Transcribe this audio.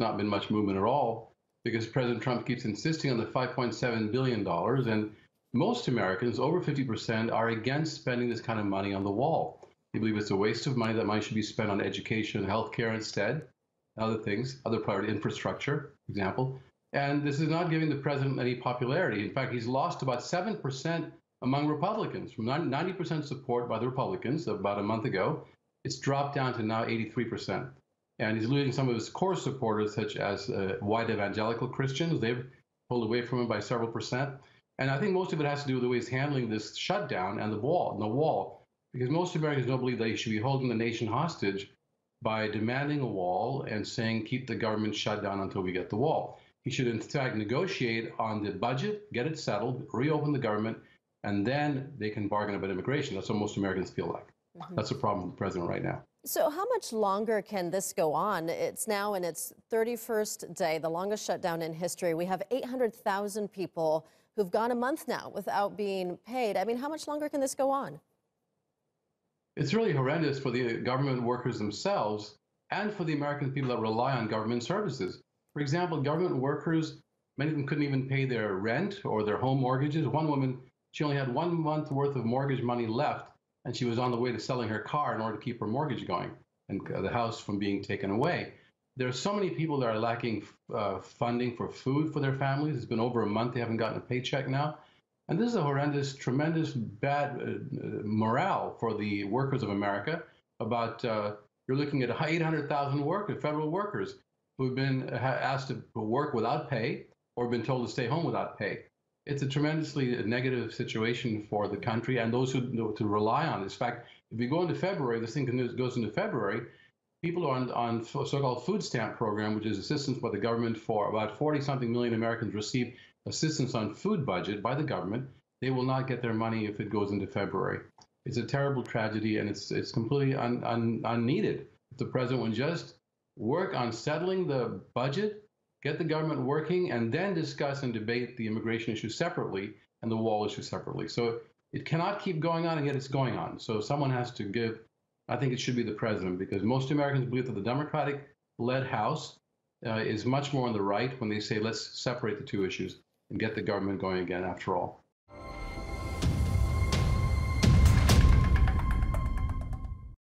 not been much movement at all because President Trump keeps insisting on the $5.7 billion. And most Americans, over 50%, are against spending this kind of money on the wall. They believe it's a waste of money, that money should be spent on education and healthcare instead, other things, other priority infrastructure, for example. And this is not giving the president any popularity. In fact, he's lost about 7% among Republicans, from 90% support by the Republicans about a month ago. It's dropped down to now 83%. And he's losing some of his core supporters, such as white evangelical Christians. They've pulled away from him by several percent. And I think most of it has to do with the way he's handling this shutdown and the wall, because most Americans don't believe that he should be holding the nation hostage by demanding a wall and saying, keep the government shut down until we get the wall. He should, in fact, negotiate on the budget, get it settled, reopen the government, and then they can bargain about immigration. That's what most Americans feel like. That's the problem with the president right now. So how much longer can this go on? It's now in its 31st day, the longest shutdown in history. We have 800,000 people who've gone a month now without being paid. I mean, how much longer can this go on? It's really horrendous for the government workers themselves and for the American people that rely on government services. For example, government workers, many of them couldn't even pay their rent or their home mortgages. One woman, she only had 1 month worth of mortgage money left, and she was on the way to selling her car in order to keep her mortgage going and the house from being taken away. There are so many people that are lacking funding for food for their families. It's been over a month. They haven't gotten a paycheck now. And this is a horrendous, tremendous, bad morale for the workers of America. About, you're looking at 800,000 federal workers who've been asked to work without pay or been told to stay home without pay. It's a tremendously negative situation for the country and those who to rely on this. In fact, if we go into February, this thing goes into February, people are on so-called food stamp program, which is assistance by the government for about 40-something million Americans receive assistance on food budget by the government. They will not get their money if it goes into February. It's a terrible tragedy, and it's completely unneeded. If the president would just work on settling the budget, get the government working, and then discuss and debate the immigration issue separately and the wall issue separately. So it cannot keep going on, and yet it's going on. So someone has to give. I think it should be the president, because most Americans believe that the Democratic-led House is much more on the right when they say, let's separate the two issues and get the government going again, after all.